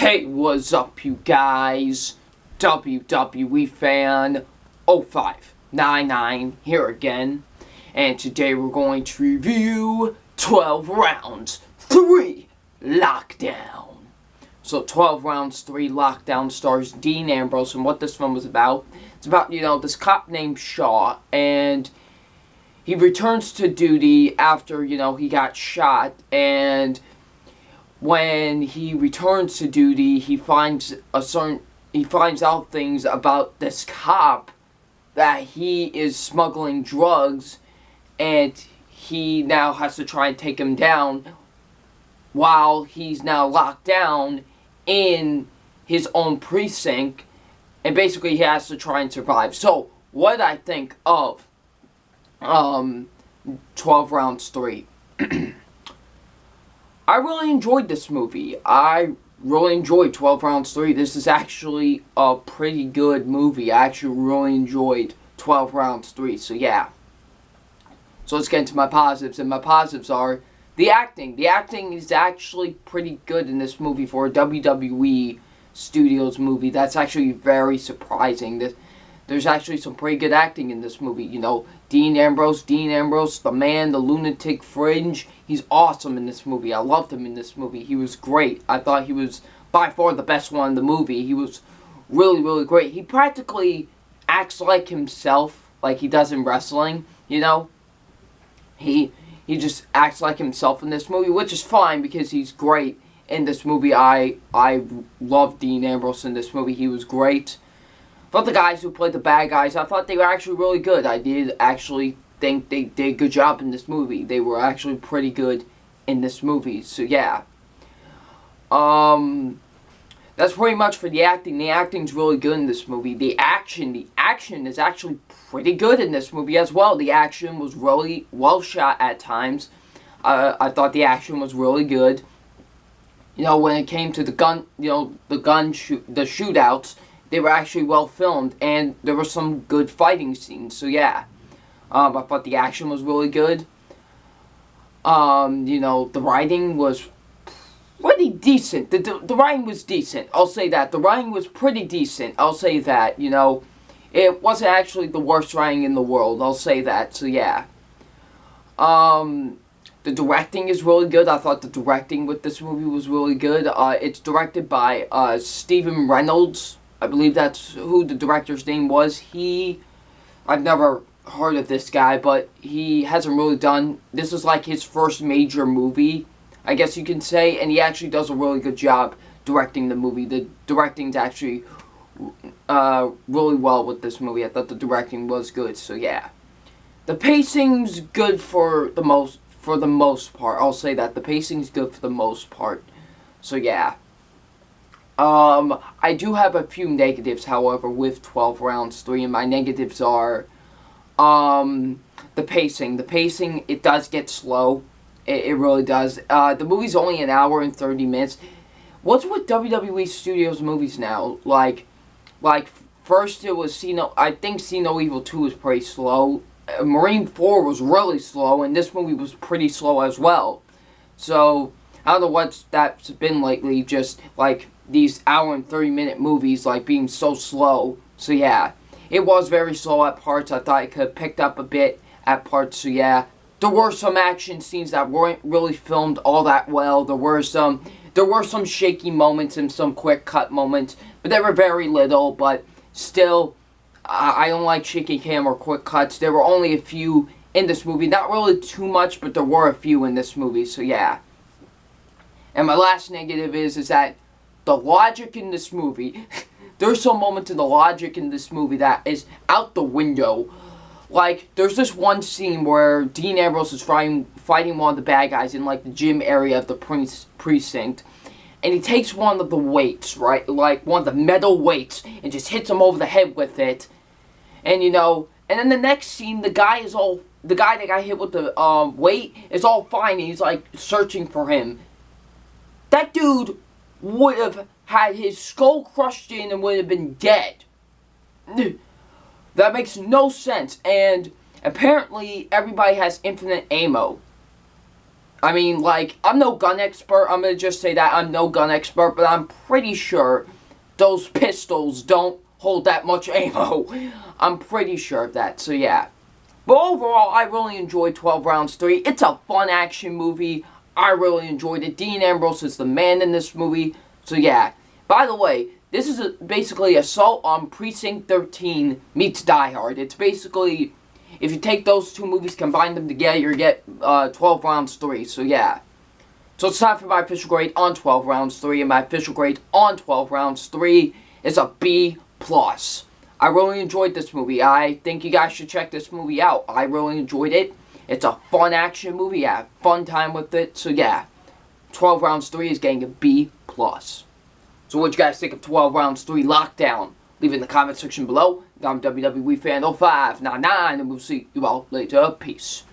Hey, what's up, you guys? WWE fan 0599 here again, and today we're going to review 12 rounds 3 Lockdown. So 12 rounds 3 Lockdown stars Dean Ambrose, and what this film was about, it's about, this cop named Shaw, and he returns to duty after, he got shot, and when he returns to duty, he finds out things about this cop, that he is smuggling drugs, and he now has to try and take him down while he's now locked down in his own precinct, and basically he has to try and survive. So, what did I think of 12 rounds 3? I really enjoyed this movie. I really enjoyed 12 rounds 3. This is actually a pretty good movie. I actually really enjoyed 12 rounds 3. So yeah. So let's get into my positives. And my positives are the acting. The acting is actually pretty good in this movie for a WWE Studios movie. That's actually very surprising. There's actually some pretty good acting in this movie. Dean Ambrose, the man, the lunatic fringe. He's awesome in this movie. I loved him in this movie. He was great. I thought he was by far the best one in the movie. He was really, really great. He practically acts like himself, like he does in wrestling, He just acts like himself in this movie, which is fine because he's great in this movie. I love Dean Ambrose in this movie. He was great. I thought the guys who played the bad guys, I thought they were actually really good. I did actually think they did a good job in this movie. They were actually pretty good in this movie. So yeah. That's pretty much for the acting. The acting's really good in this movie. The action is actually pretty good in this movie as well. The action was really well shot at times. I thought the action was really good. When it came to the shootouts, they were actually well filmed, and there were some good fighting scenes. So yeah, I thought the action was really good. The writing was pretty decent. The writing was decent. I'll say that. The writing was pretty decent. I'll say that. It wasn't actually the worst writing in the world. I'll say that. So yeah. The directing is really good. I thought the directing with this movie was really good. It's directed by Steven Reynolds. I believe that's who the director's name was. I've never heard of this guy, but he hasn't really this is like his first major movie, I guess you can say, and he actually does a really good job directing the movie. The directing's actually really well with this movie. I thought the directing was good, so yeah. The pacing's good for the most part. I'll say that. The pacing's good for the most part, so yeah. I do have a few negatives, however, with 12 rounds 3, and my negatives are, the pacing. The pacing, it does get slow. It really does. The movie's only an hour and 30 minutes. What's with WWE Studios movies now? Like, first it was I think See No Evil 2 was pretty slow. Marine 4 was really slow, and this movie was pretty slow as well. So, I don't know that's been lately, just, these hour and 30-minute movies, being so slow. So, yeah. It was very slow at parts. I thought it could have picked up a bit at parts, so, yeah. There were some action scenes that weren't really filmed all that well. There were some shaky moments and some quick cut moments, but they were very little, but still, I don't like shaky cam or quick cuts. There were only a few in this movie. Not really too much, but there were a few in this movie, so, yeah. And my last negative is that the logic in this movie, there's some moments in the logic in this movie that is out the window. There's this one scene where Dean Ambrose is fighting one of the bad guys in, the gym area of the precinct. And he takes one of the weights, right? One of the metal weights, and just hits him over the head with it. And, and then the next scene, the guy that got hit with the weight is all fine, and he's, searching for him. That dude would have had his skull crushed in and would have been dead. That makes no sense. And apparently everybody has infinite ammo. I mean, like, I'm no gun expert. I'm going to just say that I'm no gun expert, but I'm pretty sure those pistols don't hold that much ammo. I'm pretty sure of that, so yeah. But overall, I really enjoyed 12 Rounds 3. It's a fun action movie. I really enjoyed it. Dean Ambrose is the man in this movie, so yeah. By the way, this is basically Assault on Precinct 13 meets Die Hard. It's basically, if you take those two movies, combine them together, you get 12 Rounds 3, so yeah. So it's time for my official grade on 12 Rounds 3, and my official grade on 12 Rounds 3 is a B+. I really enjoyed this movie. I think you guys should check this movie out. I really enjoyed it. It's a fun action movie. I had fun time with it, so yeah. 12 Rounds 3 is getting a B+. So what you guys think of 12 Rounds 3 Lockdown? Leave it in the comment section below. I'm WWE Fan 0599, and we'll see you all later. Peace.